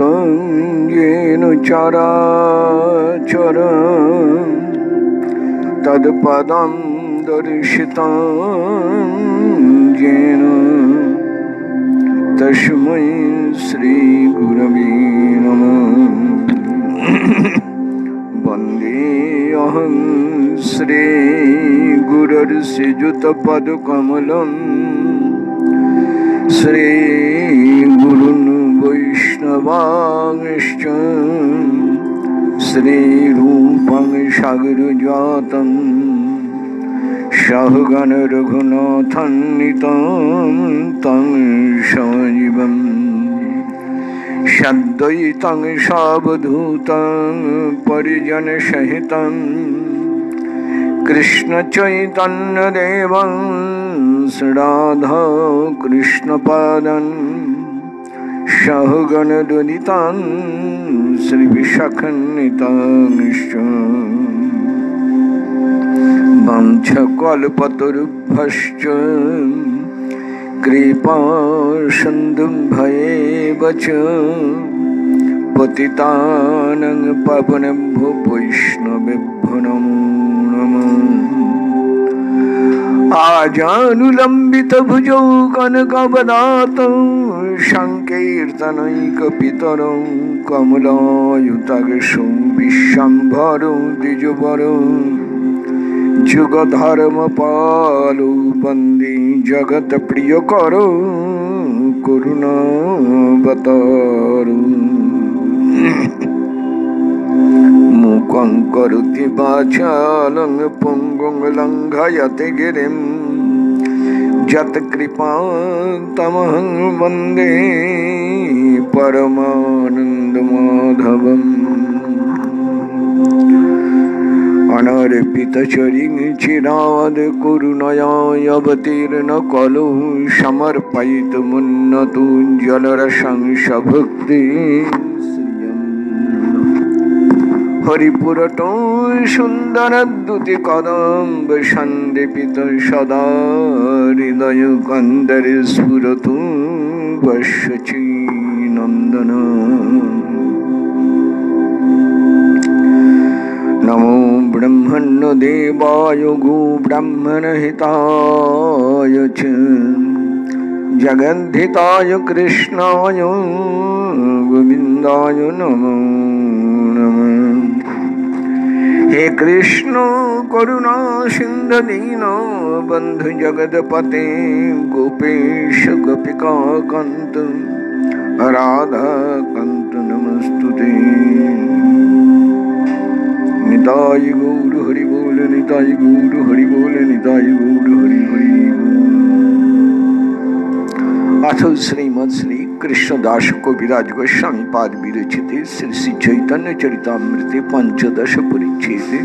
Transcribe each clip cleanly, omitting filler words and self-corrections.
व्याप्तं येन चराचरं तत्पदं दर्शितं येन तस्मै श्रीगुरवे नमः। वन्देऽहं श्रीगुरुर्श्रीयुतपदकमलं श्रीगुरुन् वैष्णवांश्च श्रीरूपं सागरजातं सहगण रघुनाथं तं सजीवम् सद्वैतं सावधूतं परिजनसहितं कृष्णचैतन्यदेवं राधा कृष्णपादं सहगणललितं श्रीविशाखान्वितांश्च वंशकल्पतरुभ्यश्च कृपा सिन्धुभ्येव च पतितानां पावनेभ्यो वैष्णवेभ्यो नमो नमः। आजानुलम्बितभुजौ कनकवदातौ संकीर्तनैकपितरौ कमलायुताक्षौ विश्वम्भरौ द्विजवरौ जुगधर्मपालो वन्दे जगत्प्रियकरो करुणावतारो। मूकं करोति वाचालं पुंगुं लङ्घयते गिरिं यत्कृपातमहं वन्दे परमानन्दमाधवम्। अनर्पितचरिं चिराद करुणयावतीर्ण कलौ समर्पयितुमुन्नतो जलरसं सभक्ति हरिपुरतो सुन्दरद्युतिकदम्ब सन्दीपित सदा हृदय कन्दरे स्फुरतु वश्यचीनन्दन। नमो ब्रह्मण्य देवाय गो ब्राह्मणहिताय च जगद्धिताय कृष्णाय गोविन्दाय नमो नमः। हे कृष्ण करुणा सिन्धु दीनबन्धु जगत्पते गोपेश गोपिकान्त राधाकान्त नमस्तुते। निताय गौर हरि बोल निताय गौर हरि बोल निताय गौर हरि हरि। अथ श्रीमद् श्री कृष्णदास कविराज गोस्वामी पाद विरचिते श्री श्री चैतन्य चरितामृते पंचदश परिच्छेदे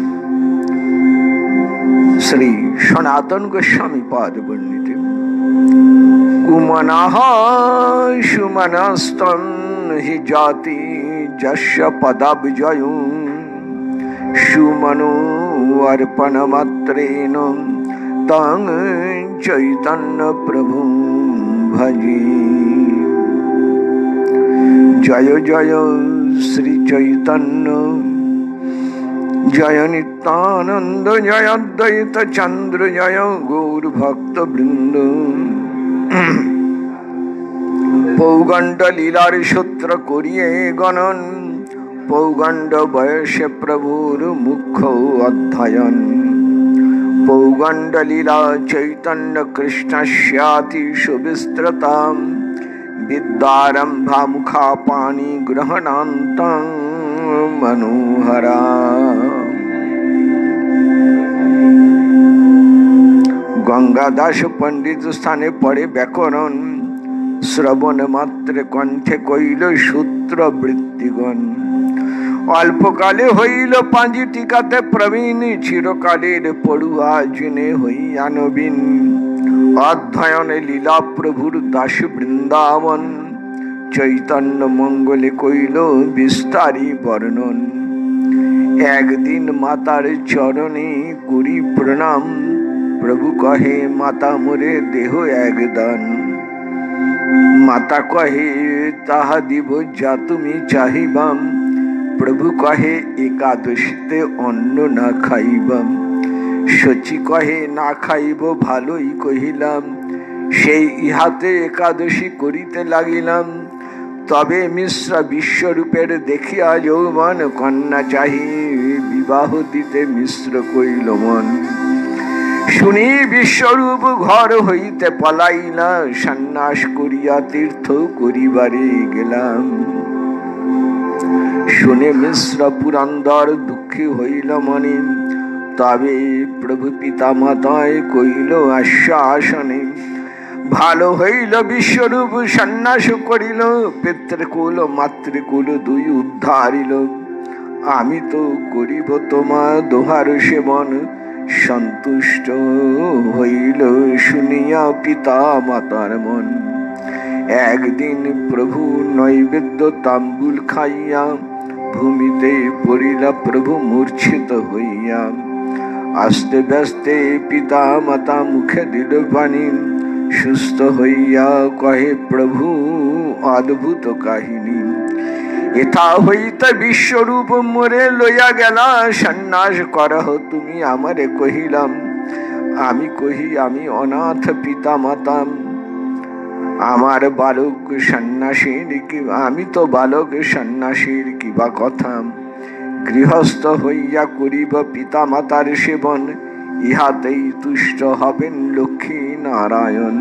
श्री सनातन गोस्वामी पाद वर्णिते कुमनाः सुमनस्तं हि जाति जस्य पदाब्जयो सुमनो अर्पणमात्रेण तं चैतन्य प्रभु भजे। जय जय श्री चैतन्य जय नित्यानंद जय अद्वैत चंद्र जय गौर भक्त वृंद। पौगंड लीलार सूत्र करिए गणन पौगंड वयस प्रभुर मुख्य अध्ययन। पौगंड लीला चैतन्य कृष्णस्याति सुविस्तृता विद्यारंभा मुखा पाणी ग्रहणान्तं मनोहरा। गंगादास पंडित स्थाने पड़े व्याकरण श्रवण मात्र कंठे कइल सूत्र वृत्तिगण। अल्पकाले हईल पांजी टीकाते प्रवीण चिरकालेर पड़ुआ जिने हइया नवीन। अध्ययन लीला प्रभुर दास वृंदावन चैतन्य मंगले कइल विस्तारी वर्णन। एक दिन मातार चरणे करी प्रणाम प्रभु कहे माता मोरे देह एक दान। माता कहे ताहा দিব যা তুমি চাহিবাম प्रभु कहे एकादशीते अन्न ना खाइबाम शची कहे ना खाइब भालोई कहिलाम সেই ইহাতে একাদশী করিতে লাগিলাম তবে মিশ্র বিশ্বরূপের দেখিয়া যৌবন কন্যা চাহি বিবাহ দিতে মিশ্র কইল মন শুনি বিশ্বরূপ ঘর হইতে পলাইলা সন্ন্যাস করিয়া তীর্থ করিবারে গেলাম শুনে মিশ্র পুরন্দর দুঃখী হইল মনে তবে প্রভু পিতা মাতায় কইল আশ্বাসনে ভালো হইল বিশ্বরূপ সন্ন্যাস করিল পিতৃকুল মাতৃকুল দুই উদ্ধারিল আমি তো করিব তোমার দোহার সেবন সন্তুষ্ট হইল শুনিয়া পিতা মাতার মন একদিন প্রভু নৈবেদ্য তাম্বুল খাইয়া ভূমিতে পড়িলা প্রভু মূর্ছিত হইয়া আস্তে ব্যস্তে পিতা মাতা মুখে দিল পানি সুস্থ হইয়া কহে প্রভু অদ্ভুত কাহিনী এথা হইতে বিশ্বরূপ মোরে লইয়া গেলা সন্ন্যাস করহ তুমি আমারে কহিলাম আমি কহি আমি অনাথ পিতা মাতা আমার বালক সন্ন্যাসীর কি আমি তো বালক সন্ন্যাসীর কিবা কথা গৃহস্থ হইয়া করিব পিতা মাতার সেবন ইহাতেই তুষ্ট হবেন লক্ষ্মী নারায়ণ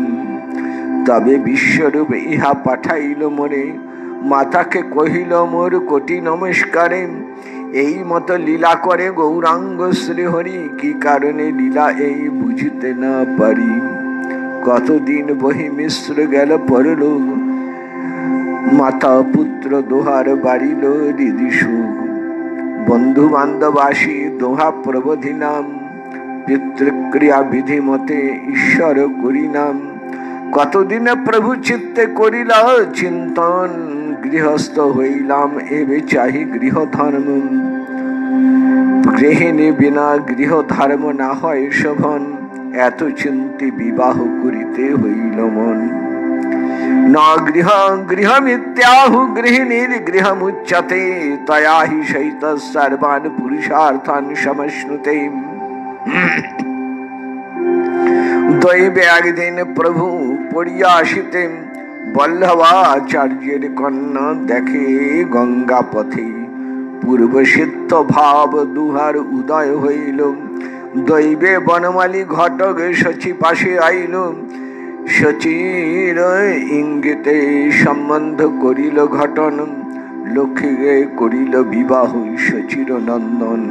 তবে বিশ্বরূপ ইহা পাঠাইল মোরে মাতাকে কহিল মোর কোটি নমস্কারে এই মতো লীলা করে গৌরাঙ্গ শ্রীহরি কি কারণে লীলা এই বুঝিতে না পারি কতদিন বহি মিশ্র গেল পরলোক মাতা পুত্র দোহার বাড়িল হৃদি সুখ বন্ধু বান্ধব আসি দোহা প্রবোধি নাম পিতৃক্রিয়া বিধি মতে ঈশ্বর করিনাম কতদিনে প্রভু চিত্তে করিলা চিন্তন গৃহস্থ হইলাম এবে চাহি গৃহ ধর্ম গৃহিণী বিনা গৃহ ধর্ম না হয় শোভন এত চিন্তি বিবাহ করিতে হইল মন ন গৃহ গৃহমিত্যাহু গৃহিণীর গৃহমুচ্যতে তয়া হি সহিত সর্বান পুরুষার্থান সমশ্নুতে দৈবে একদিন প্রভু পড়িয়া আসিতে বল্লভাচার্যের কন্যা দেখে গঙ্গা পথে পূর্ব সিদ্ধ ভাব দুহার উদয় হইল দৈবে বনমালী ঘটক শচী পাশে আইল শচীর ইঙ্গিতে সম্বন্ধ করিল ঘটন লক্ষ্মীকে করিল বিবাহ শচীর নন্দন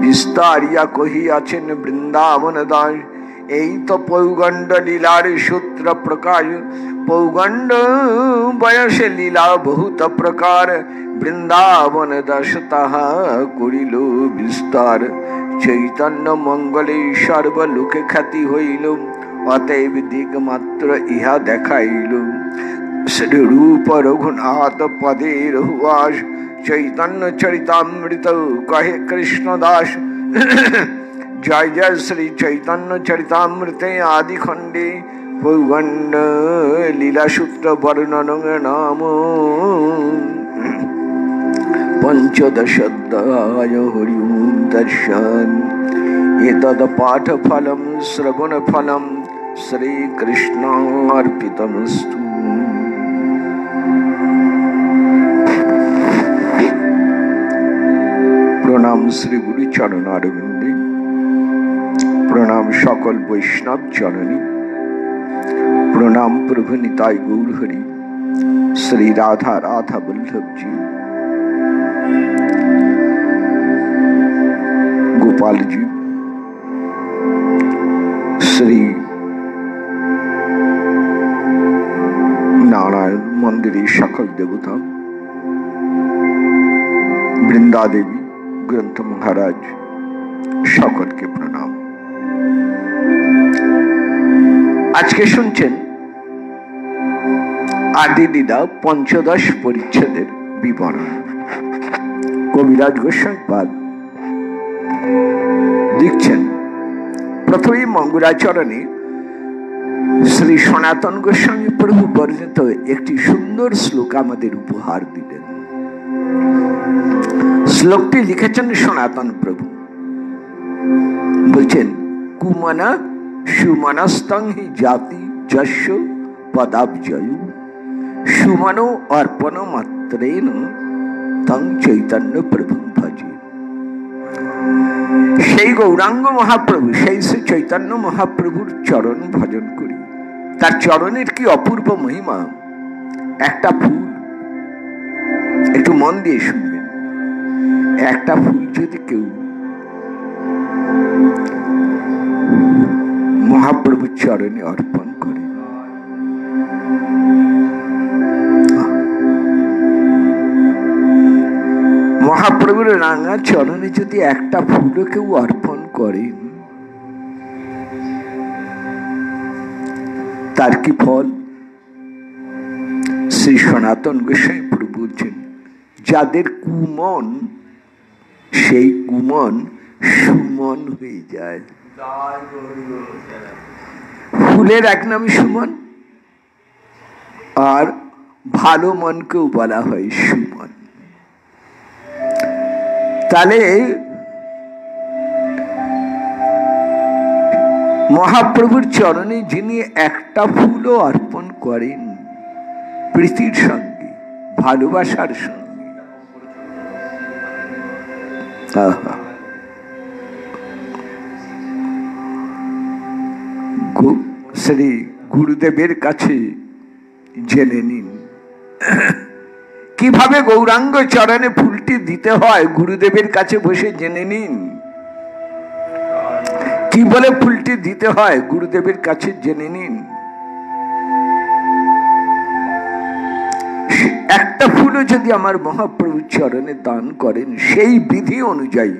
বিস্তারিয়া কহিয়াছেন বৃন্দাবন দাস এই তো পৌগণ্ড লীলার সূত্র প্রকাশ পৌগণ্ড বয়সে লীলা বহুত প্রকার বৃন্দাবন দাস তাহা করিল বিস্তার চৈতন্য মঙ্গলে সর্বলোকে খ্যাতি হইল অতএব দিক মাত্র ইহা দেখাইল শ্রী রূপ রঘুনাথ পদের হুয়াস চৈতন্য চরিতামৃত কহে কৃষ্ণ দাস জয় জয় শ্রী চৈতন্য চরিতামৃতে আদি খণ্ডে পৌগণ্ড লীলা সূত্র বর্ণন নাম পঞ্চদশোধ্যায় হরি ওম দর্শন এতদ পাঠ ফলম শ্রবণ ফলম শ্রীকৃষ্ণার্পিতমস্তু। প্রণাম শ্রী গুরু চরণারবিন্দে, প্রণাম সকল বৈষ্ণব চরণে, প্রণাম প্রভু নিতাই গৌর হরি, শ্রী রাধা রাধা বল্লভজি, গোপালজি, শ্রী নারায়ণ মন্দিরের সকল দেবতা, বৃন্দা দেবী, গ্রন্থ মহারাজ সকলকে প্রণাম। আজকে শুনছেন আদি লীলা পঞ্চদশ পরিচ্ছেদের বিবরণ। কবিরাজ গোস্বামী পাদ লিখছেন, প্রথমেই মঙ্গলাচরণে শ্রী সনাতন গোস্বামী প্রভু বর্ণিত একটি সুন্দর শ্লোক আমাদের উপহার দিলেন। শ্লোকটি লিখেছেন সনাতন প্রভু। বলছেন, কুমনা সুমনস্তং হি জাতি যস্য পদাবজয়ু সুমনো অর্পণ মাত্রেন তং চৈতন্য প্রভু ভজে। সেই গৌরাঙ্গ মহাপ্রভু, সেই শ্রী চৈতন্য মহাপ্রভুর চরণ ভজন করি। তার চরণের কি অপূর্ব মহিমা। একটা ফুল, একটু মন দিয়ে শুনবেন, একটা ফুল যদি কেউ মহাপ্রভুর চরণে অর্পণ করে, মহাপ্রভুর রাঙা চরণে যদি একটা ফুলও কেউ অর্পণ করেন, তার কি ফল? শ্রী সনাতন গোস্বামী প্রভু বলছেন, যাদের কুমন, সেই কুমন সুমন হয়ে যায়। ফুলের এক নাম সুমন, আর ভালো মনকেও বলা হয় সুমন। তাহলে মহাপ্রভুর চরণে যিনি একটা ফুলও অর্পণ করেন প্রীতির সঙ্গে, ভালোবাসার সঙ্গে, শ্রী গুরুদেবের কাছে জেনে নিন কিভাবে গৌরাঙ্গ চরণে ফুলটি দিতে হয়। গুরুদেবের কাছে বসে জেনে নিন কি বলে ফুলটি দিতে হয়, গুরুদেবের কাছে জেনে নিন। একটা ফুলও যদি আমার মহাপ্রভুর চরণে দান করেন, সেই বিধি অনুযায়ী,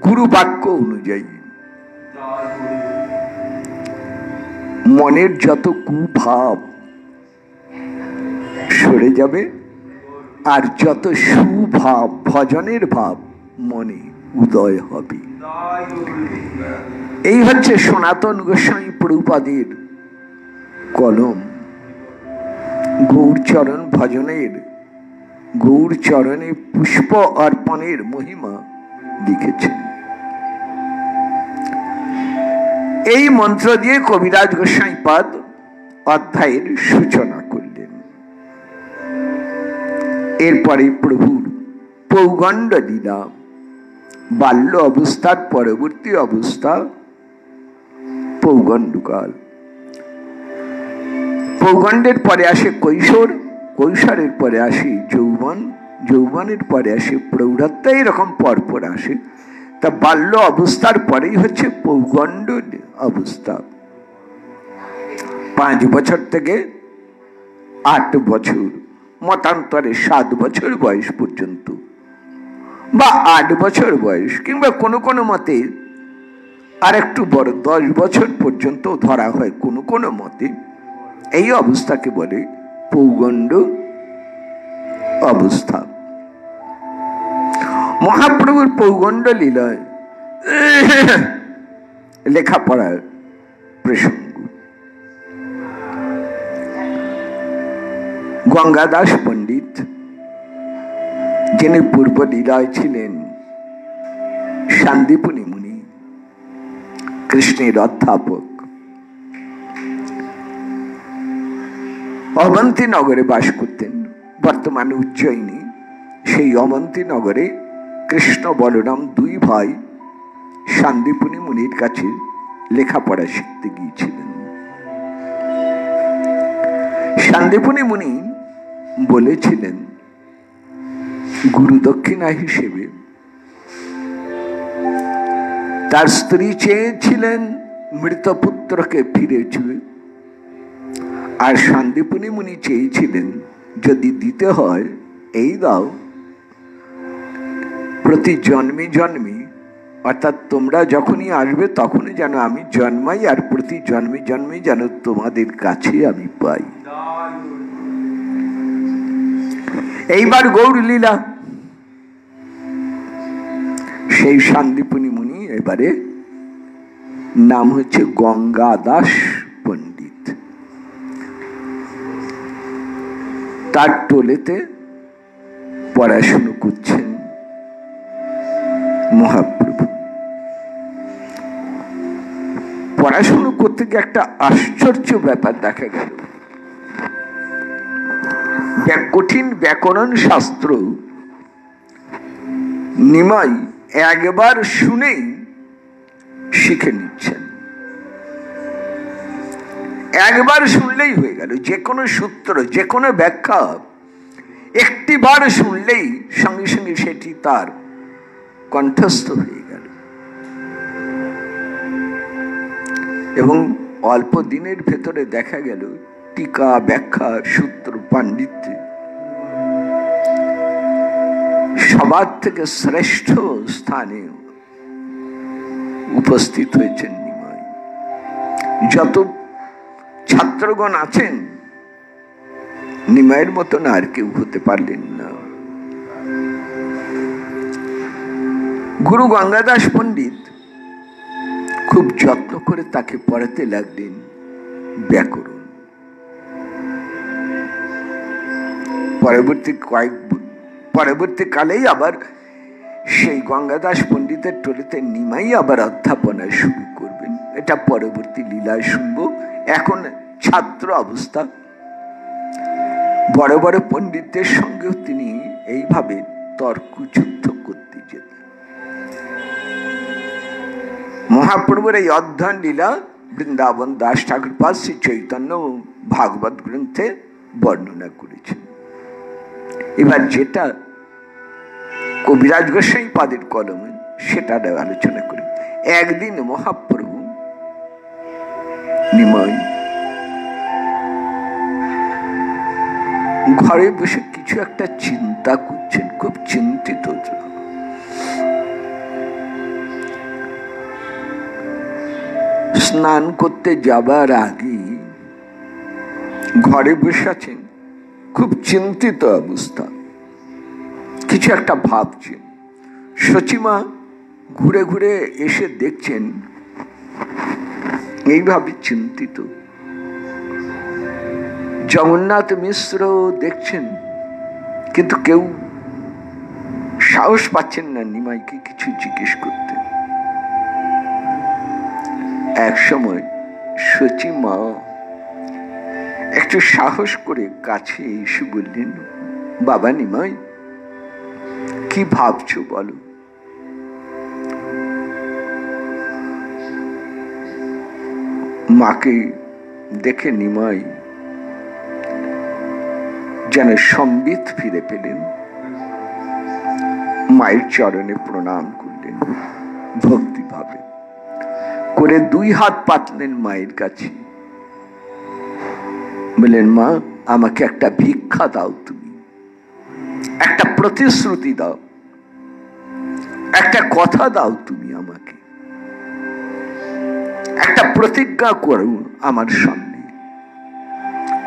গুরু বাক্য অনুযায়ী, মনের যত কুভাব সরে যাবে, আর যত সুভাব, ভজনের ভাব মনে উদয় হবে। এই হচ্ছে সনাতন গোস্বামী প্রভুপাদের কলম। গৌরচরণ ভজনের, গৌরচরণে পুষ্প অর্পণের মহিমা লিখেছেন। এই মন্ত্র দিয়ে কবিরাজ গোস্বামী পাদ অধ্যায়ের সূচনা করলেন। এরপরে প্রভুর পৌগণ্ড লীলা, বাল্য অবস্থার পরবর্তী অবস্থা পৌগণ্ডকাল। পৌগণ্ডের পরে আসে কৈশোর, কৈশোরের পরে আসে যৌবন, যৌবনের পরে আসে প্রৌঢ়ত্ব, এরকম পরপর আসে। তা বাল্য অবস্থার পরেই হচ্ছে পৌগণ্ড অবস্থা। 5 বছর থেকে 8 বছর, মতান্তরে 7 বছর বয়স পর্যন্ত, বা 8 বছর বয়স, কিংবা কোনো কোনো মতে আর একটু বড় 10 বছর পর্যন্ত ধরা হয় কোনো কোনো মতে। এই অবস্থাকে বলে পৌগণ্ড অবস্থা। মহাপ্রভুর পৌগণ্ড লীলায় লেখাপড়ার প্রসঙ্গ। গঙ্গাদাস পণ্ডিত, যিনি পূর্ব লীলায় ছিলেন শান্তিপুনি মুনি, কৃষ্ণের অধ্যাপক, অবন্তী নগরে বাস করতেন, বর্তমানে উজ্জয়িনী। সেই অবন্তী নগরে কৃষ্ণ বলরাম 2 ভাই শান্তিপুনি মুনির কাছে লেখাপড়া শিখতে গিয়েছিলেন। শান্তিপুনি মুনি বলেছিলেন, গুরু দক্ষিণা হিসেবে তার স্ত্রী চেয়েছিলেন মৃত পুত্রকে ফিরে ছুঁয়ে, আর শান্তিপুনি মুনি চেয়েছিলেন যদি দিতে হয় এই দাও, প্রতি জন্মে জন্মে, অর্থাৎ তোমরা যখনই আসবে তখনই যেন আমি জন্মাই, আর প্রতি জন্মে জন্মে যেন তোমাদের কাছে আমি পাই। এইবার গৌর লীলা, সেই শান্তিপুনি মুনি এবারে নাম হচ্ছে গঙ্গাদাস পণ্ডিত। তার টোলেতে পড়াশুনো করছেন মহাপ্রভু। পড়াশুনো করতে গিয়ে একটা আশ্চর্য ব্যাপার দেখা গেল। কঠিন ব্যাকরণ শাস্ত্র নিমাই একবার শুনেই শিখে নিচ্ছেন। একবার শুনলেই হয়ে গেল। যে কোনো সূত্র, যে কোনো ব্যাখ্যা একটিবার শুনলেই সঙ্গে সঙ্গে সেটি তার কণ্ঠস্থ হয়ে গেল। এবং অল্প দিনের ভেতরে দেখা গেল টিকা, ব্যাখ্যা, সূত্র পাণ্ডিত্য সবার থেকে শ্রেষ্ঠ স্থানে উপস্থিত হয়েছেন নিমাই। যত ছাত্রগণ আছেন নিমাইয়ের মতন আর কেউ হতে পারলেন না। গুরু গঙ্গাদাস পণ্ডিত খুব যত্ন করে তাকে পড়াতে লাগলেন ব্যাকরণ। পরবর্তীকালেই আবার সেই গঙ্গাদাস পণ্ডিতের টোলেতে নিমাই আবার অধ্যাপনা শুরু করবেন। এটা পরবর্তী লীলায় শুনবো। এখন ছাত্র অবস্থা বড় বড় পণ্ডিতদের সঙ্গেও তিনি এইভাবে তর্ক যুদ্ধ করতে যেতেন। মহাপ্রভুর এই অধ্যয়ন লীলা বৃন্দাবন দাস ঠাকুর পাল শ্রী চৈতন্য ভাগবত গ্রন্থে বর্ণনা করেছেন। এবার যেটা কবিরাজ গোসাই পাদের কলমে সেটা আলোচনা করি। একদিন মহাপ্রভু নিমাই ঘরে বসে কিছু একটা চিন্তা করছেন, খুব চিন্তিত। স্নান করতে যাবার আগে ঘরে বসে আছেন, খুব চিন্তিত অবস্থা, কিছু একটা ভাবছেন। সচিমা ঘুরে ঘুরে এসে দেখছেন এইভাবে চিন্তিত। জগন্নাথ মিশ্র দেখছেন, কিন্তু কেউ সাহস পাচ্ছেন না নিমাইকে কিছু জিজ্ঞেস করতে। এক সময় সচিমা একটু সাহস করে কাছে এসে বললেন, বাবা নিমাই, কি ভাবছো বলো? মাকে দেখে নিমাই যেন সম্বিত ফিরে পেলেন। মায়ের চরণে প্রণাম করলেন ভক্তিভাবে করে, দুই হাত পাতলেন মায়ের কাছে, বললেন, মা আমাকে একটা ভিক্ষা দাও, তুমি একটা প্রতিশ্রুতি দাও, একটা কথা দাও, তুমি আমাকে একটা প্রতিজ্ঞা করো আমার সামনে,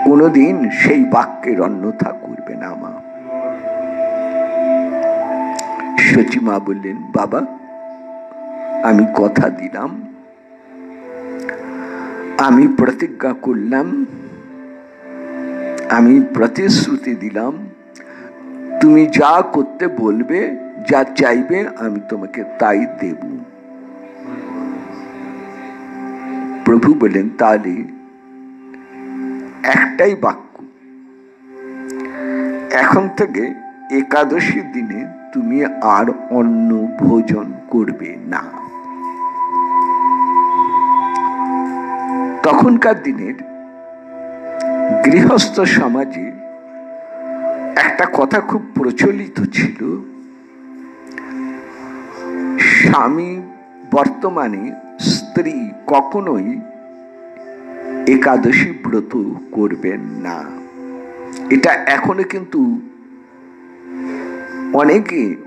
কোনদিন সেই বাক্যের অন্যথা করবে না মা। সচিমা বললেন, বাবা আমি কথা দিলাম, আমি প্রতিজ্ঞা করলাম, আমি প্রতিশ্রুতি দিলাম, তুমি যা করতে বলবে, যা চাইবে আমি তোমাকে তাই দেব। প্রভু বলেন, তাহলে একটাই বাক্য, এখন থেকে একাদশী দিনে তুমি আর অন্ন ভোজন করবে না। তখনকার দিনের গৃহস্থ সমাজে একটা কথা খুব প্রচলিত ছিল, স্বামী বর্তমানে স্ত্রী কখনোই একাদশী ব্রত করবেন না। এটা এখনো কিন্তু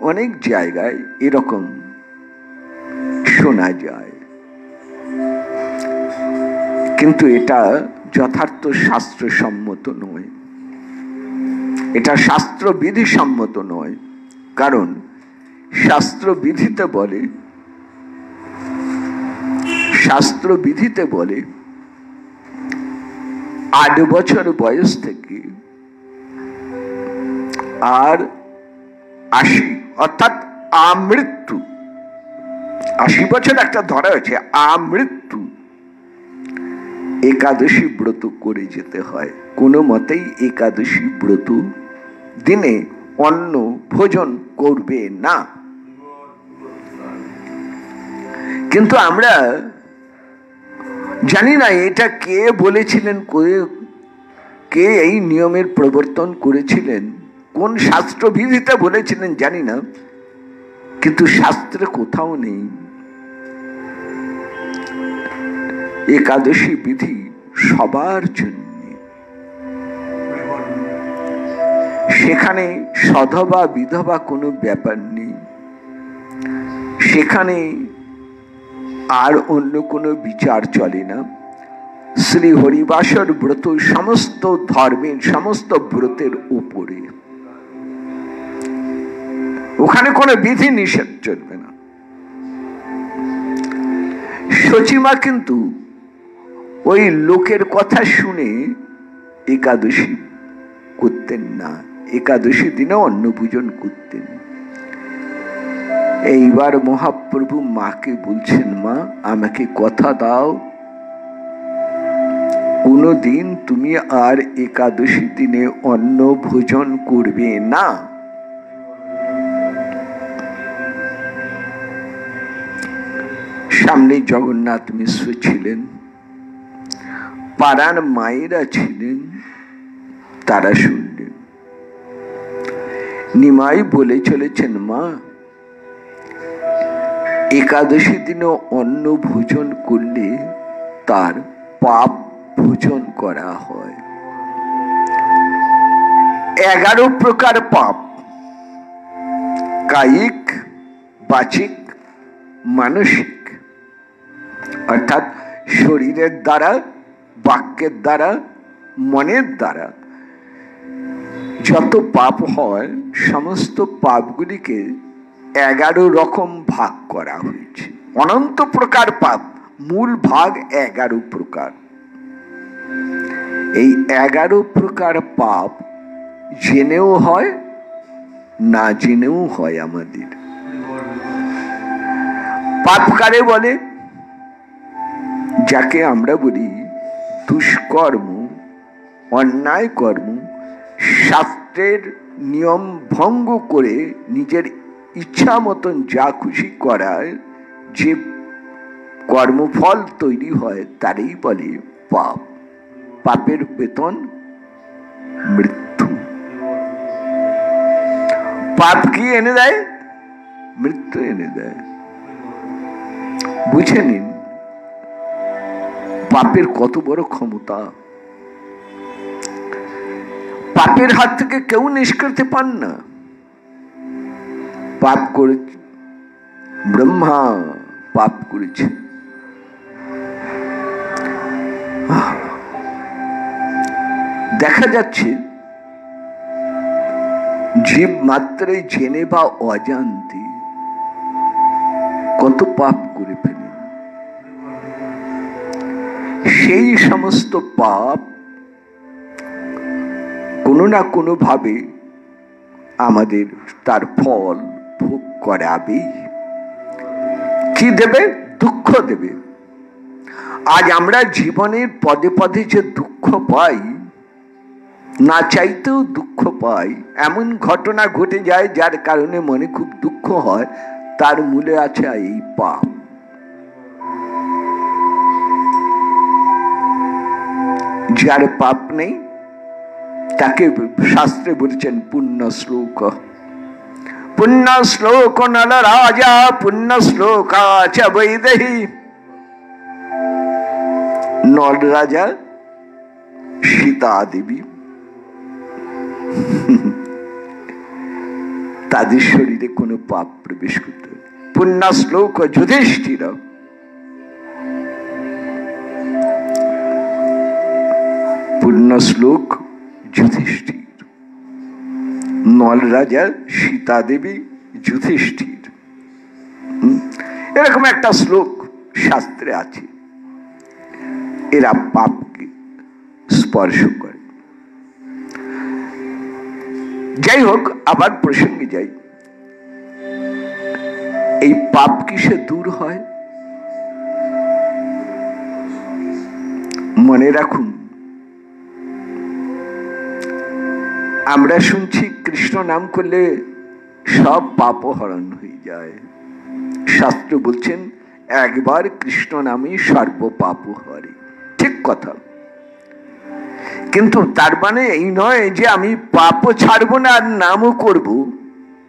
অনেক জায়গায় এরকম শোনা যায়, কিন্তু এটা যথার্থ শাস্ত্রসম্মত নয়, এটা শাস্ত্রবিধি সম্মত নয়। কারণ শাস্ত্রবিধিতে বলে 8 বছর বয়স থেকে আর 80 অর্থাৎ আমৃত্যু, 80 বছর একটা ধরা হয়েছে, আমৃত্যু একাদশী ব্রত করে যেতে হয়। কোনো মতেই একাদশী ব্রত দিনে অন্ন ভোজন করবে না। কিন্তু আমরা জানি না এটা কে বলেছিলেন, কে এই নিয়মের প্রবর্তন করেছিলেন, কোন শাস্ত্রবিধিতে বলেছিলেন জানি না, কিন্তু শাস্ত্রে কোথাও নেই একাদশী বিধি সবার জন্য। সেখানে সধবা বিধবা কোনো ব্যাপার নেই, সেখানে আর অন্য কোনো বিচার চলে না। শ্রী হরিবাসর ব্রত সমস্ত ধর্মের সমস্ত ব্রতের উপরে, ওখানে কোনো বিধি নিষেধ চলবে না। সচিমা কিন্তু ওই লোকের কথা শুনে একাদশী করতেন না, একাদশী দিনে অন্ন ভোজন করতেন। এইবার মহাপ্রভু মাকে বলছেন, মা আমাকে কথা দাও, কোনদিন তুমি আর একাদশী দিনে অন্ন ভোজন করবে না। সামনে জগন্নাথ মিশ্র ছিলেন, পাড়ার মায়েরা ছিলেন, তারা শুনলেন। নিমাই বলে চলেছেন, মা একাদশী দিনে অন্ন ভোজন করলে তার পাপ ভোজন করা হয়। 11 প্রকার পাপ, কায়িক, বাচিক, মানসিক, অর্থাৎ শরীরের দ্বারা, বাক্যের দ্বারা, মনের দ্বারা যত পাপ হয় সমস্ত পাপগুলিকে 11 রকম ভাগ করা হয়েছে। অনন্ত প্রকার পাপ, মূল ভাগ 11 প্রকার। এই 11 প্রকার পাপ জেনেও হয়, না জেনেও হয় আমাদের। পাপ কারে বলে? যাকে আমরা বলি দুষ্কর্ম, অন্যায় কর্ম, শাস্ত্রের নিয়ম ভঙ্গ করে নিজের ইচ্ছা মতন যা খুশি করার যে কর্মফল তৈরি হয় তারই বলে পাপ। পাপের বেতন মৃত্যু। পাপ কি এনে দেয়? মৃত্যু এনে দেয়। বুঝে নিন পাপের কত বড় ক্ষমতা। পাপের হাত থেকে কেউ নিষ্কৃতি পান না। পাপ করেছে ব্রহ্মা, পাপ করেছে, দেখা যাচ্ছে জীব মাত্রে জেনে বা অজান্তে কত পাপ করে ফেলে। সেই সমস্ত পাপ কোনো না কোনো ভাবে আমাদের তার ফল ভোগ করাবে। কি দেবে? দুঃখ দেবে। আজ আমরা জীবনের পদে পদে যে দুঃখ পাই, না চাইতেও দুঃখ পাই, এমন ঘটনা ঘটে যায় যার কারণে মনে খুব দুঃখ হয়, তার মূলে আছে এই পাপ। যার পাপ নেই তাকে শাস্ত্রে বলছেন পুণ্য শ্লোক। পুণ্য শ্লোক নল রাজা, পুণ্য শ্লোকা চ বৈদেহী। নল রাজা, সীতা দেবী, তাদের শরীরে কোনো পাপ প্রবেশ করতে। পুণ্য শ্লোক যুধিষ্ঠির, পুণ্য শ্লোক যুধিষ্ঠির, নল রাজা, সীতা দেবী, যুধিষ্ঠির, এরকম একটা শ্লোক শাস্ত্রে আছে। এরা পাপকে স্পর্শ করে। যাই হোক, আবার প্রসঙ্গে যাই। এই পাপ কিসে দূর হয়? মনে রাখুন, আমরা শুনছি কৃষ্ণ নাম করলে সব পাপ হরণ হয়ে যায়। শাস্ত্র বলছেন একবার কৃষ্ণ নামে সর্ব পাপ হরে। ঠিক কথা, কিন্তু তার মানে এই নয় যে আমি পাপও ছাড়বো না আর নামও করব,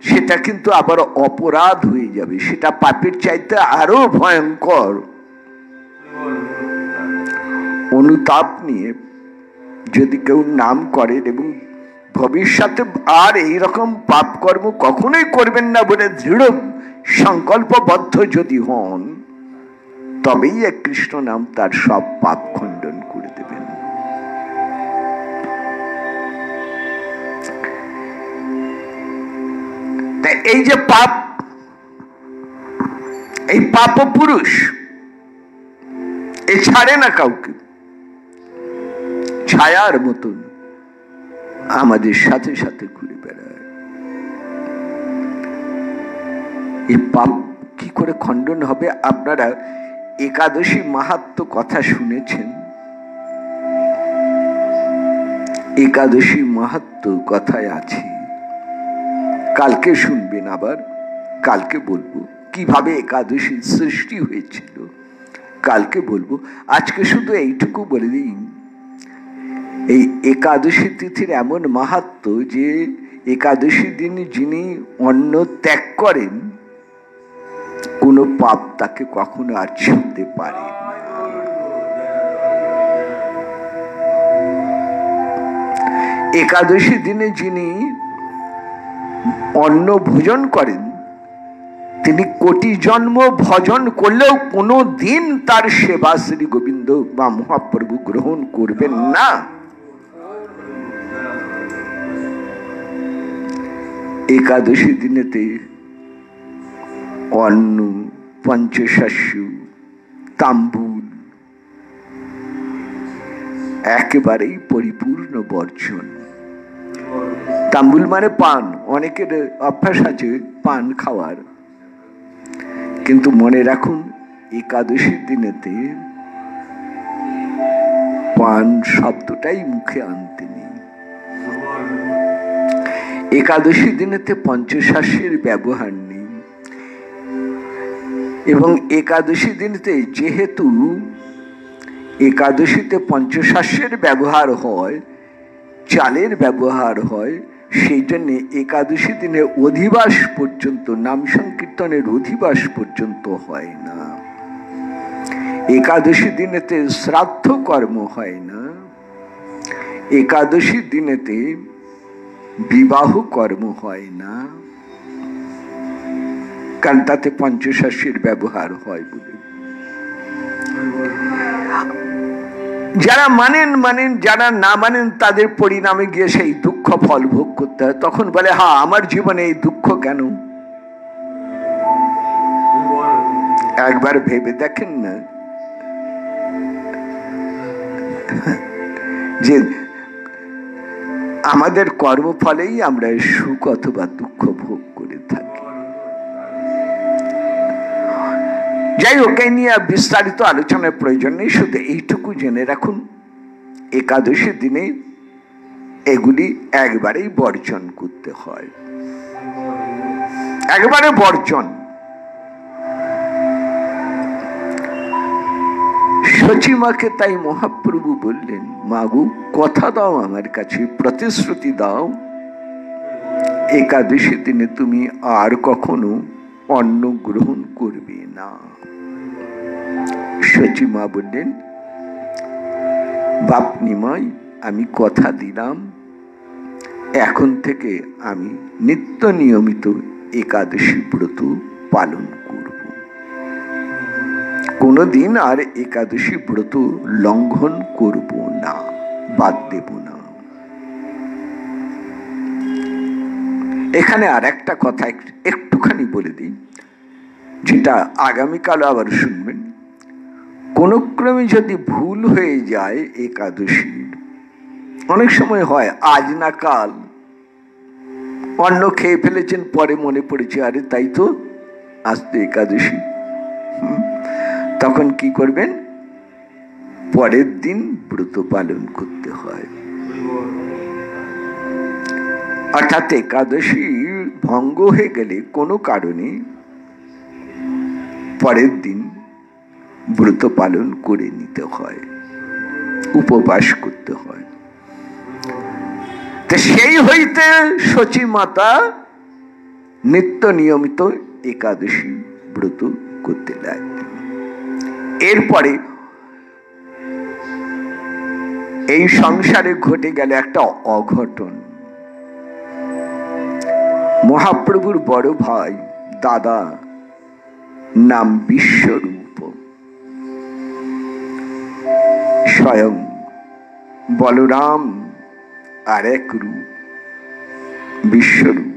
সেটা কিন্তু আবার অপরাধ হয়ে যাবে। সেটা পাপের চাইতে আরো ভয়ঙ্কর। অনুতাপ নিয়ে যদি কেউ নাম করেন এবং ভবিষ্যতে আর এইরকম পাপ কর্ম কখনোই করবেন না বলে দৃঢ় সংকল্পবদ্ধ যদি হন, তবেই এক কৃষ্ণ নাম তার সব পাপ খণ্ডন করে দেবেন। এই যে পাপ, এই পাপ পুরুষ এ ছাড়ে না কাউকে, ছায়ার মতন আমাদের সাথে সাথে ঘুরে বেড়ায়। এই পাপ কি করে খণ্ডন হবে? আপনারা একাদশী মাহাত্ম্য কথা শুনেছেন। একাদশী মাহাত্ম্য কথায় আছে, কালকে শুনবেন, আবার কালকে বলবো কিভাবে একাদশীর সৃষ্টি হয়েছিল, কালকে বলবো। আজকে শুধু এইটুকু বলে দিন, এই একাদশী তিথির এমন মাহাত্ম্য যে একাদশী দিন যিনি অন্ন ত্যাগ করেন, কোনো পাপ তাকে কখনো আর ছুঁতে পারে না। একাদশী দিনে যিনি অন্ন ভোজন করেন, তিনি কোটি জন্ম ভজন করলেও কোনো দিন তার সেবা শ্রী গোবিন্দ বা মহাপ্রভু গ্রহণ করবেন না। একাদশী দিনেতে অন্ন, পঞ্চশস্য, তাম্বুল একেবারেই পরিপূর্ণ বর্জন। তাম্বুল মানে পান, অনেকের অভ্যাস আছে পান খাওয়ার, কিন্তু মনে রাখুন একাদশীর দিনেতে পান শব্দটাই মুখে আনতে নেই। একাদশী দিনেতে পঞ্চশস্যের ব্যবহার নেই, এবং একাদশী দিনেতে যেহেতু একাদশীতে পঞ্চশস্যের ব্যবহার হয়, চালের ব্যবহার হয়, সেই জন্য একাদশী দিনে অধিবাস পর্যন্ত, নাম সংকীর্তনের অধিবাস পর্যন্ত হয় না। একাদশী দিনেতে শ্রাদ্ধ কর্ম হয় না। একাদশী দিনেতে বিবাহ কর্ম হয় না, কারণ তাতে পঞ্চশস্যের ব্যবহার হয় বলে। যারা মানেন মানেন, যারা না মানেন তাদের পরিণামে গিয়ে সেই দুঃখ ফল ভোগ করতে হয়। তখন বলে, হ্যাঁ আমার জীবনে এই দুঃখ কেন? একবার ভেবে দেখেন না যে আমাদের কর্মফলেই আমরা সুখ অথবা দুঃখ ভোগ করে থাকি। যাই হোক, এই নিয়ে বিস্তারিত আলোচনার প্রয়োজন নেই, শুধু এইটুকু জেনে রাখুন একাদশী দিনে এগুলি একবারেই বর্জন করতে হয়, একবারে বর্জন। সচিমাকে তাই মহাপ্রভু বললেন, মাগু কথা দাও আমার কাছে, প্রতিশ্রুতি দাও, একাদশী দিনে তুমি আর কখনো অন্ন গ্রহণ করবে না। সচিমা বললেন, বাপ নিমাই আমি কথা দিলাম, এখন থেকে আমি নিত্য নিয়মিত একাদশী ব্রত পালন করব, কোনদিন আর একাদশী ব্রত লঙ্ঘন করব না, বাদ দেব না। এখানে আর একটা কথা একটুখানি বলে দিই, যেটা আগামীকাল আবার শুনবেন। কোন ক্রমে যদি ভুল হয়ে যায় একাদশীর, অনেক সময় হয় আজ না কাল অন্ন খেয়ে ফেলেছেন, পরে মনে পড়েছে আরে তাই তো আজ তো একাদশী। তখন কি করবেন? পরের দিন ব্রত পালন করতে হয়। অর্থাৎ একাদশী ভঙ্গ হয়ে গেলে কোনো কারণে পরের দিন ব্রত পালন করে নিতে হয়, উপবাস করতে হয়। তো সেই হইতে শচী মাতা নিত্য নিয়মিত একাদশী ব্রত করতে লাগলেন। এরপরে এই সংসারে ঘটে গেল একটা অঘটন। মহাপ্রভুর বড় ভাই দাদা, নাম বিশ্বরূপ, স্বয়ং বলরাম আর এক রূপ বিশ্বরূপ।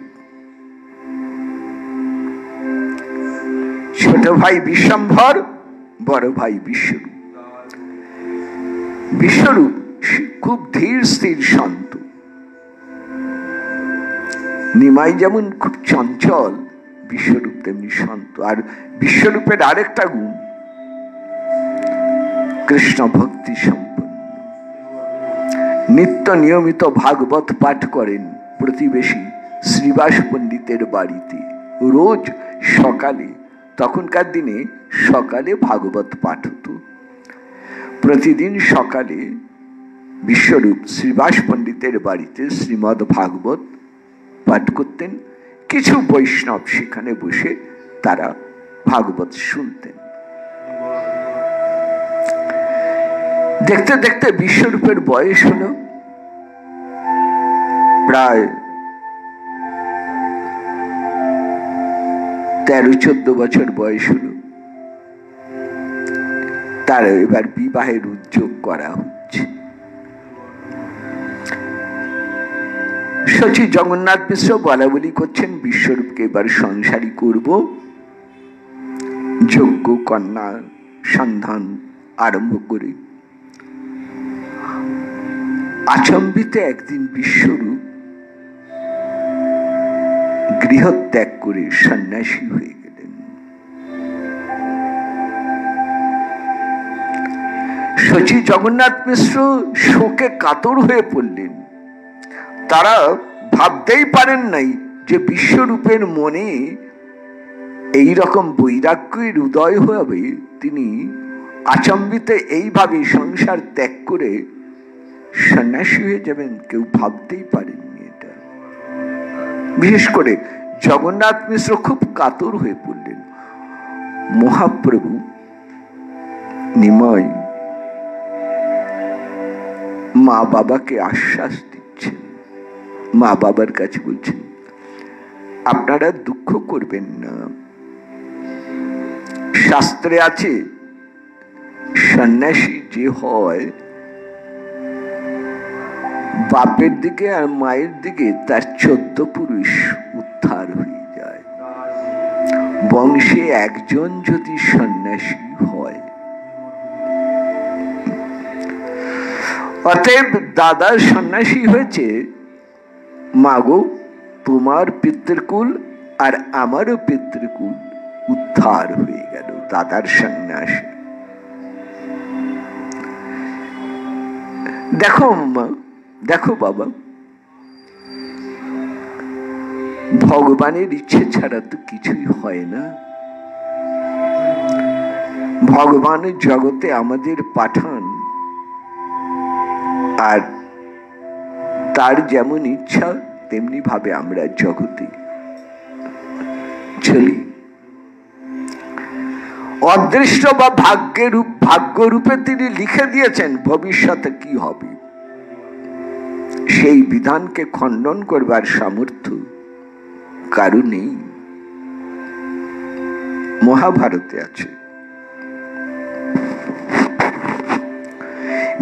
ছোট ভাই বিশ্বম্ভর, বড় ভাই বিশ্বরূপ। বিশ্বরূপ খুব ধীর স্থির শান্ত। নিমাই যেমন খুব চঞ্চল, বিশ্বরূপ তেমনি শান্ত। আর বিশ্বরূপের আরেকটা গুণ, কৃষ্ণ ভক্তি সম্পন্ন। নিত্য নিয়মিত ভাগবত পাঠ করেন প্রতিবেশী শ্রীবাস পণ্ডিতের বাড়িতে রোজ সকালে। তখনকার দিনে সকালে ভাগবত পাঠ হতো। প্রতিদিন সকালে বিশ্বরূপ শ্রীবাস পণ্ডিতের বাড়িতে শ্রীমদ্ ভাগবত পাঠ করতেন। কিছু বৈষ্ণব সেখানে বসে তারা ভাগবত শুনতেন। দেখতে দেখতে বিশ্বরূপের বয়স হলো প্রায় 13-14 বছর বয়স হলো। তার এবার বিবাহের উদ্যোগ করা হচ্ছে। শচী জগন্নাথ মিশ্র বলা বলি করছেন বিশ্বরূপকে এবার সংসারী করব, যোগ্য কন্যা সন্ধান আরম্ভ করে। আচম্বিতে একদিন বিশ্বরূপ গৃহত্যাগ করে সন্ন্যাসী হয়ে গেলেন। শচী জগন্নাথ মিশ্র শোকে কাতর হয়ে পড়লেন। তারা ভাবতেই পারেন নাই যে বিশ্বরূপের মনে এই রকম বৈরাগ্যের উদয় হবে। তিনি আচম্বিতে এইভাবে সংসার ত্যাগ করে সন্ন্যাসী হয়ে যাবেন, কেউ ভাবতেই পারেননি এটা। বিশেষ করে জগন্নাথ মিশ্র খুব কাতর হয়ে পড়লেন। মহাপ্রভু নিমাই মা বাবাকে আশ্বাস দিচ্ছেন, মা বাবার কাছে বলছেন আপনারা দুঃখ করবেন না। শাস্ত্রে আছে সন্ন্যাসী যে হয় বাপের দিকে আর মায়ের দিকে তার 14 পুরুষ উদ্ধার হয়ে যায়। বংশে একজন যদি সন্ন্যাসী হয়, অতএব দাদা সন্ন্যাসী হয়েছে, মাগো তোমার পিতৃকুল আর আমারও পিতৃকুল উদ্ধার হয়ে গেল দাদার সন্ন্যাসী। দেখো মা, দেখো বাবা, ভগবানের ইচ্ছে ছাড়া তো কিছুই হয় না। ভগবানের জগতে আমাদের পাঠান, আর তার যেমন ইচ্ছা তেমনি ভাবে আমরা জগতে চলি। অদৃষ্ট বা ভাগ্য রূপে তিনি লিখে দিয়েছেন ভবিষ্যতে কি হবে। সেই বিধানকে খণ্ডন করবার সামর্থ্য কারো নেই। মহাভারতে আছে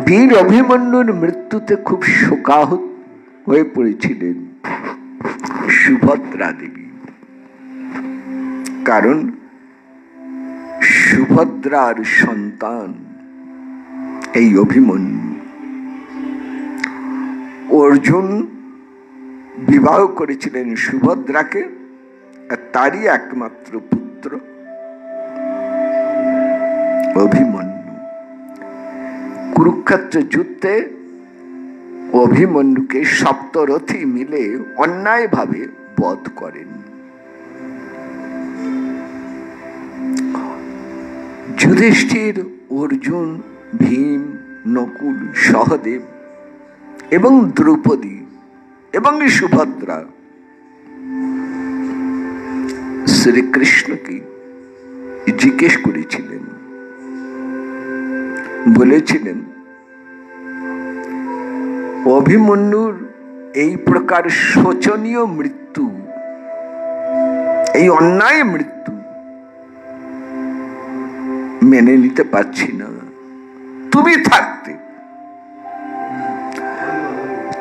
বীর অভিমন্যুর মৃত্যুতে খুব শোকাহত হয়ে পড়েছিলেন সুভদ্রা দেবী। কারণ সুভদ্রার সন্তান এই অভিমন্যু। অর্জুন বিবাহ করেছিলেন সুভদ্রাকে, আর তারই একমাত্র পুত্র অভিমন্যু। কুরুক্ষেত্র যুদ্ধে অভিমন্যুকে সপ্তরথী মিলে অন্যায়ভাবে বধ করেন। যুধিষ্ঠির, অর্জুন, ভীম, নকুল, সহদেব এবং দ্রৌপদী এবং সুভদ্রা শ্রীকৃষ্ণকে জিজ্ঞেস করেছিলেন, বলেছিলেন অভিমন্যুর এই প্রকার শোচনীয় মৃত্যু, এই অন্যায় মৃত্যু মেনে নিতে পারছি না। তুমি থাকতে,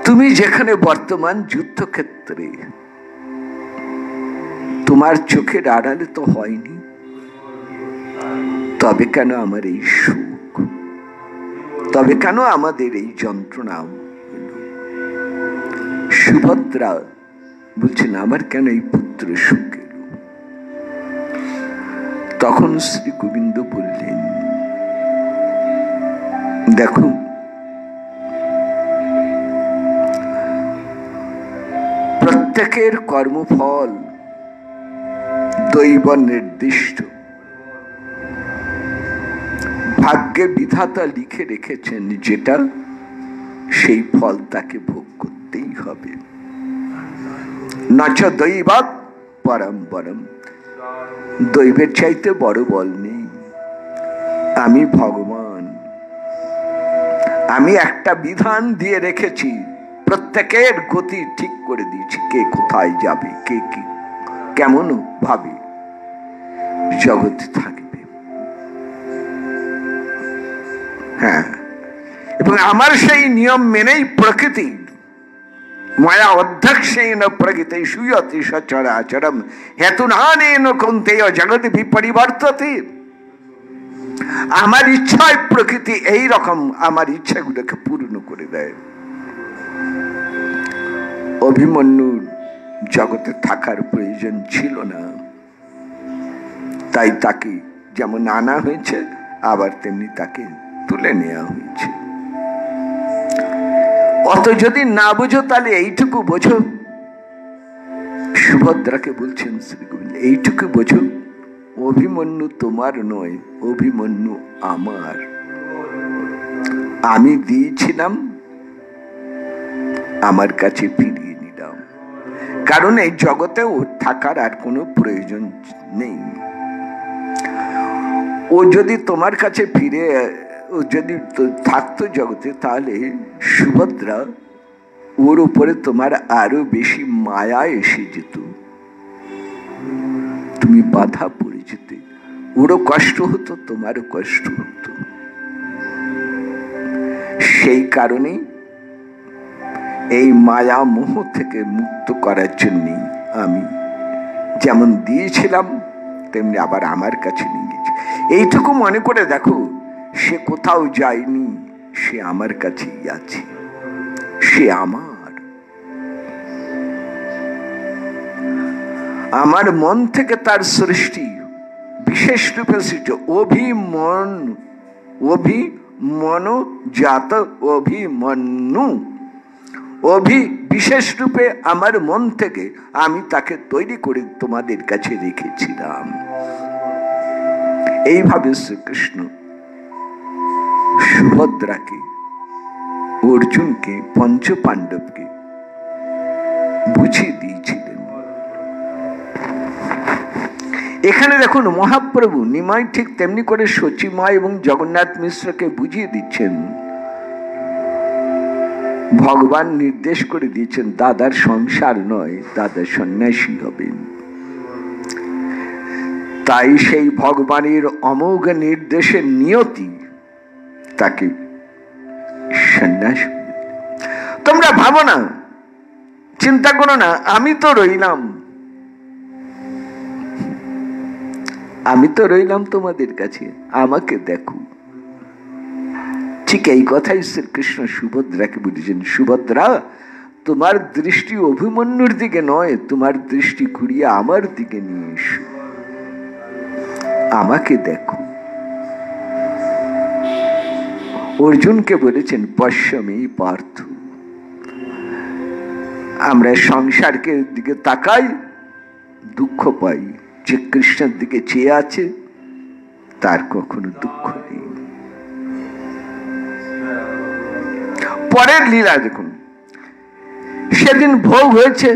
তুমি যেখানে বর্তমান যুদ্ধক্ষেত্রে, তোমার চোখের আড়ালে তো হয়নি, তবে কেন আমার এই সুখ, তবে কেন আমাদের এই যন্ত্রণা? সুভদ্রা বলছেন আমার কেন এই পুত্র সুখ এলো? তখন শ্রী গোবিন্দ বললেন, দেখো প্রত্যেকের কর্মফল দৈব নির্দিষ্ট, ভাগ্যে বিধাতা লিখে রেখেছেন যেটা, সেই ফল তাকে ভোগ করতেই হবে। নাচ দৈবাৎ পরম বরম, দৈবের চাইতে বড় বল নেই। আমি ভগবান, আমি একটা বিধান দিয়ে রেখেছি, প্রত্যেকের গতি ঠিক করে দিয়েছি, কে কোথায় যাবে, কে কি কেমন ভাবে জগতে থাকবে। হ্যাঁ, এবং আমার সেই নিয়ম মেনেই প্রকৃতি মায়া অধ্যক্ষেন প্রকৃতি সুয়তি সচরাচরম হেতুনানেন কৌন্তেয় জগৎ বিপরিবর্ততে। আমার ইচ্ছায় প্রকৃতি এই রকম আমার ইচ্ছাগুলোকে পূর্ণ করে দেয়। অভিমন্যুর জগতে থাকার প্রয়োজন ছিল না, তাই তাকে যেমন আনা হয়েছে আবার তেমনি তাকে তুলে নেওয়া হয়েছে। অত যদি না বোঝো তাহলে এইটুকু বোঝো, সুভদ্রাকে বলছেন শ্রী গোবিন্দ, এইটুকু বোঝো অভিমন্যু তোমার নয়, অভিমন্যু আমার। আমি দিয়েছিলাম, আমার কাছে ফিরিয়ে নিলাম, কারণ এই জগতে ওর থাকার আর কোনো প্রয়োজন নেই। ও যদি তোমার কাছে ফিরে, ও যদি থাকতো জগতে, তাহলে সুভদ্রা ওর উপরে তোমার আরো বেশি মায়া এসে যেত, তুমি বাধা পড়ে যেতে, ওরও কষ্ট হতো, তোমারও কষ্ট হতো। সেই কারণে এই মায়া মোহ থেকে মুক্ত করার জন্য আমি যেমন দিয়েছিলাম তেমনি আবার আমার কাছে নিয়ে গেছি। এইটুকু মনে করে দেখো, সে কোথাও যায়নি, সে আমার কাছেই আছে, সে আমার মন থেকে তার সৃষ্টি, বিশেষ রূপে সৃষ্টি। অভিমনজাত অভিমন্যু, বিশেষ রূপে আমার মন থেকে আমি তাকে তৈরি করে তোমাদের কাছে রেখেছিলাম। এইভাবে শ্রীকৃষ্ণ সুভদ্রাকে, অর্জুনকে, পঞ্চ পাণ্ডবকে বুঝিয়ে দিয়েছিলেন। এখানে দেখুন মহাপ্রভু নিমাই ঠিক তেমনি করে সচিমা এবং জগন্নাথ মিশ্রকে বুঝিয়ে দিচ্ছেন। ভগবান নির্দেশ করে দিয়েছেন দাদার সংসার নয়, দাদা সন্ন্যাসী হবেন। তাই সেই ভগবানের অমোঘ নির্দেশের নিয়তি তাকে সন্ন্যাস। তোমরা ভাবো না, চিন্তা করো না, আমি তো রইলাম, আমি তো রইলাম তোমাদের কাছে, আমাকে দেখো। ঠিক এই কথাই শ্রীকৃষ্ণ সুভদ্রাকে বলেছেন, সুভদ্রা তোমার দৃষ্টি অভিমন্যুর দিকে নয়, তোমার দৃষ্টি ঘুরিয়ে আমার দিকে নিয়ে এসো, আমাকে দেখো। অর্জুনকে বলেছেন পশ্যমে পার্থ। আমরা সংসারকে দিকে তাকাই, দুঃখ পাই। যে কৃষ্ণের দিকে চেয়ে আছে তার কখনো দুঃখ নেই। পরের লীলা দেখুন, সেদিন ভোগ হয়েছে,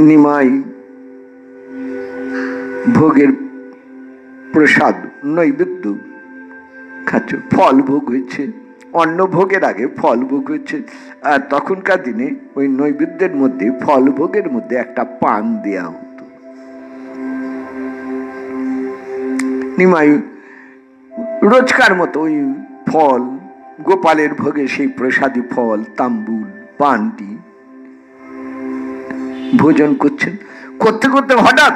নিমাই ভোগের প্রসাদ নৈবেদ্য খাচ্ছে, ফল ভোগ হয়েছে। অন্ন ভোগের আগে ফল ভোগ হয়েছে। আর তখনকার দিনে ওই নৈবেদ্যের মধ্যে, ফল ভোগের মধ্যে একটা পান দেয়া হতো। নিমাই রোজকার মতো ওই ফল, গোপালের ভোগে সেই প্রসাদী ফল, তাম্বুল, পানটি ভোজন করছেন। করতে করতে হঠাৎ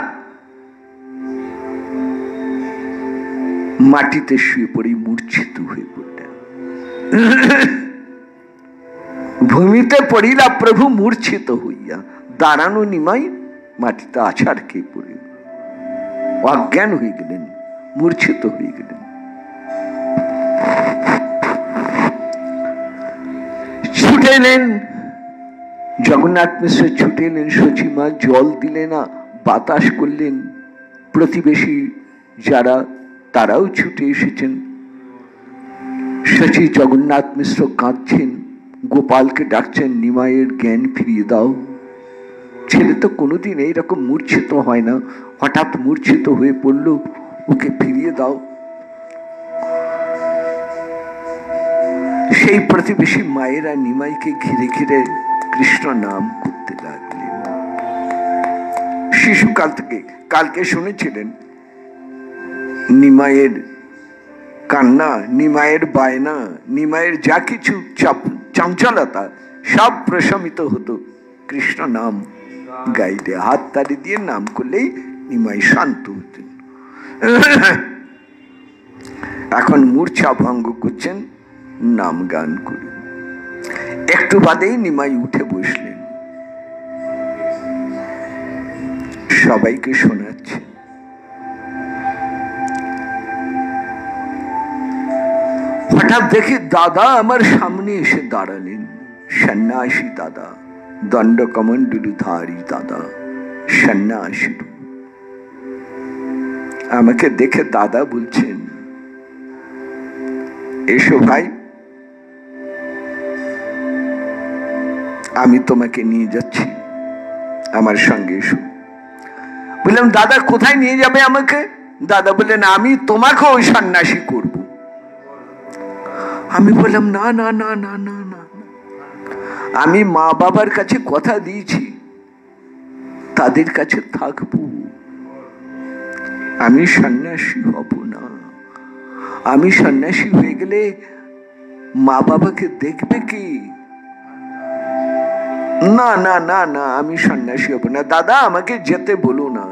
মাটিতে শুয়ে পড়ে মূর্ছিত হয়ে পড়লেন। ভূমিতে পড়িলা প্রভু মূর্ছিত হইয়া। দাঁড়ানো নিমাই মাটিতে আছাড় খেয়ে পড়ে অজ্ঞান হয়ে গেলেন, মূর্ছিত হয়ে গেলেন। ছুটে এলেন জগন্নাথ মিশ্র, ছুটে এলেন। সচিমা জল দিলে না, বাতাস করলেন। প্রতিবেশী যারা তারাও ছুটে এসেছেন। শচী জগন্নাথ মিশ্র কাঁদছেন, গোপালকে ডাকছেন, নিমাইয়ের জ্ঞান ফিরিয়ে দাও। ছেলে তো কোনোদিন এইরকম মূর্ছিত হয় না, হঠাৎ মূর্ছিত হয়ে পড়লো, ওকে ফিরিয়ে দাও। সেই প্রতিবেশী মায়েরা নিমাইকে ঘিরে ঘিরে কৃষ্ণ নাম করতে লাগলেন। শিশুকাল থেকে, কালকে শুনেছিলেন নিমাইয়ের কান্না, নিমাইয়ের বায়না, নিমাইয়ের যা কিছু চঞ্চলতা সব প্রশমিত হতো কৃষ্ণ নাম গাইলে। হাত তালি দিয়ে নাম করলেই নিমাই শান্ত হতেন। এখন মূর্ছা ভঙ্গ করছেন নাম গান করে। একটু বাদেই নিমাই উঠে বসলেন, সবাইকে শোনাচ্ছে। হঠাৎ দেখি দাদা আমার সামনে এসে দাঁড়ালেন। সন্ন্যাসী দাদা, দণ্ড কমণ্ডলুধারী দাদা, সন্ন্যাসী। আমাকে দেখে দাদা বলছেন, এসো ভাই, আমি তোমাকে নিয়ে যাচ্ছি, আমার সঙ্গে এসো। বললাম দাদা কোথায় নিয়ে যাবে আমাকে? দাদা বললেন আমি তোমাকে ওই সন্ন্যাসী করব। আমি বললাম না না না না না না, আমি মা বাবার কাছে কথা দিয়েছি, তাদের কাছে থাকবো, আমি সন্ন্যাসী হব না। আমি সন্ন্যাসী হয়ে গেলে মা বাবাকে দেখবে কি? না না না না, আমি সন্ন্যাসী হব না। দাদা আমাকে যেতে বলো না,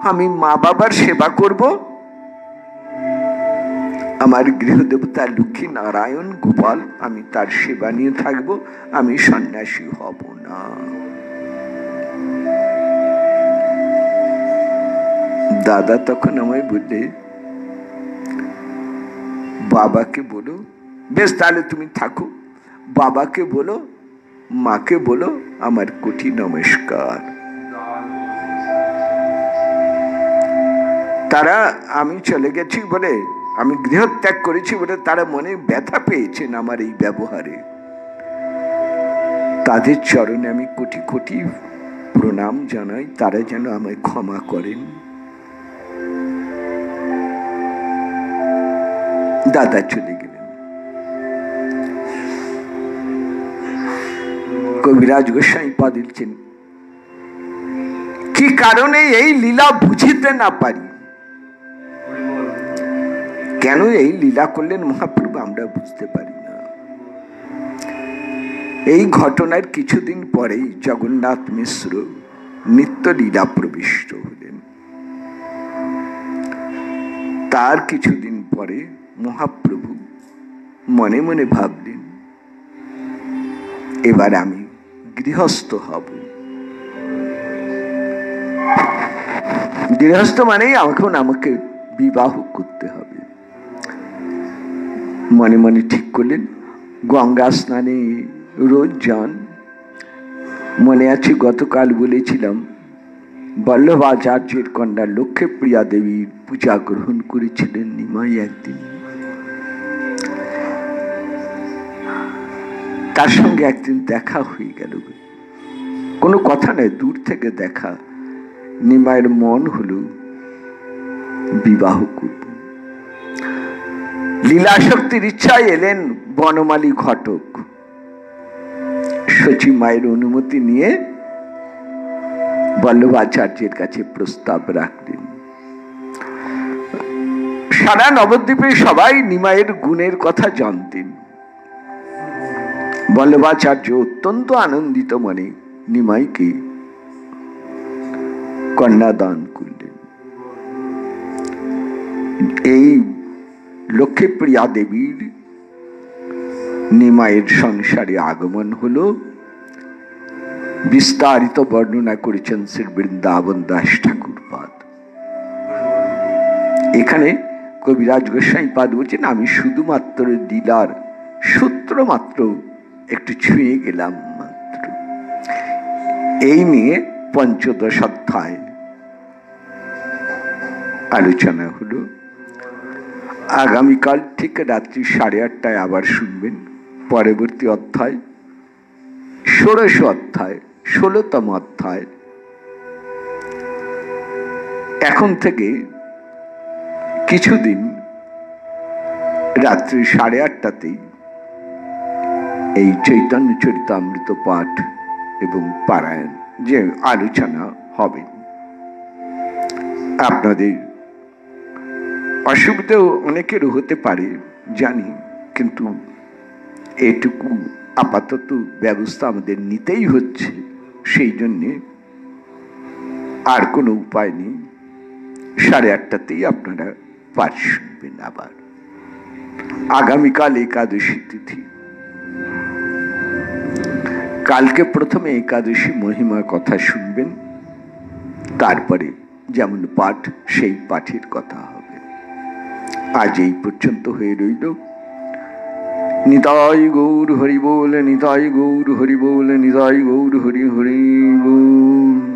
আমি মা বাবার সেবা করব, আমার গৃহদেবতা লক্ষ্মী নারায়ণ গোপাল, আমি তার সেবা নিয়ে থাকবো, আমি সন্ন্যাসী হব না। দাদা তখন আমায় বললে বাবাকে বলো। বেশ তাহলে তুমি থাকো, বাবাকে বলো, মাকে বলো আমার কোটি নমস্কার। তারা আমি চলে গেছি বলে, আমি গৃহত্যাগ করেছি বলে তারা মনে ব্যথা পেয়েছেন আমার এই ব্যবহারে। তাদের চরণে আমি কোটি কোটি প্রণাম জানাই, তারা যেন আমায় ক্ষমা করেন। দাদা চলে গেলেন। কবিরাজ গোসাই পা দিচ্ছেন, কি কারণে এই লীলা বুঝিতে না পারি, কেন এই লীলা করলেন মহাপ্রভু আমরা বুঝতে পারি না। এই ঘটনার কিছুদিন পরেই জগন্নাথ মিশ্র নিত্য লীলা প্রবিষ্ট হলেন। তার কিছুদিন পরে মহাপ্রভু মনে মনে ভাবলেন এবার আমি গৃহস্থ হব। গৃহস্থ মানেই এখন আমাকে বিবাহ করতে হবে। মনে মনে ঠিক করলেন গঙ্গা স্নানে রোজ যান। মনে আছে গতকাল বলেছিলাম বল্লভাচার্যের কন্যা লক্ষ্মীপ্রিয়া দেবীর পূজা গ্রহণ করেছিলেন নিমাই একদিন। তার সঙ্গে একদিন দেখা হয়ে গেল, কোনো কথা নেই, দূর থেকে দেখা। নিমাইয়ের মন হলো বিবাহ করব। লীলাশক্তির ইচ্ছায় এলেন বনমালী ঘটক। শচী মায়ের অনুমতি নিয়ে বল্লভাচার্যের কাছে প্রস্তাব রাখলেন। সারা নবদ্বীপে সবাই নিমাইয়ের গুণের কথা জানতেন। বল্লভাচার্য অত্যন্ত আনন্দিত মনে নিমাইকে কন্যাদান করলেন। এই লক্ষ্মীপ্রিয়া দেবীর নিমাইয়ের সংসারে আগমন হলো বিস্তারিত বর্ণনা করেছেন শ্রী বৃন্দাবন দাস ঠাকুরপাদ। এখানে কবিরাজ গোস্বামী পাদ বলছেন আমি শুধুমাত্র লীলার সূত্র মাত্র একটু ছুঁয়ে গেলাম মাত্র। এই নিয়ে ৫ম অধ্যায় আলোচনা হলো। আগামীকাল ঠিক রাত্রি 8:30টায় আবার শুনবেন পরবর্তী অধ্যায়, ১৬শ অধ্যায়, ১৬তম অধ্যায়। এখন থেকে কিছুদিন রাত্রি 8:30টাতেই এই চৈতন্য চরিতামৃত পাঠ এবং পারায়ণ যে আলোচনা হবে। আপনাদের অসুবিধাও অনেকের হতে পারে জানি, কিন্তু এটুকু আপাতত ব্যবস্থা আমাদের নিতেই হচ্ছে। সেই জন্যে আর কোনো উপায় নেই, 8:30টাতেই আপনারা পাঠ শুনবেন। আবার আগামীকাল একাদশী তিথি। কালকে প্রথমে একাদশী মহিমার কথা শুনবেন, তারপরে যেমন পাঠ সেই পাঠের কথা হবে। আজ এই পর্যন্ত হয়ে রইল। নিতাই গৌর হরি বল, নিতাই গৌর হরি বল, নিতাই গৌর হরি হরি বল।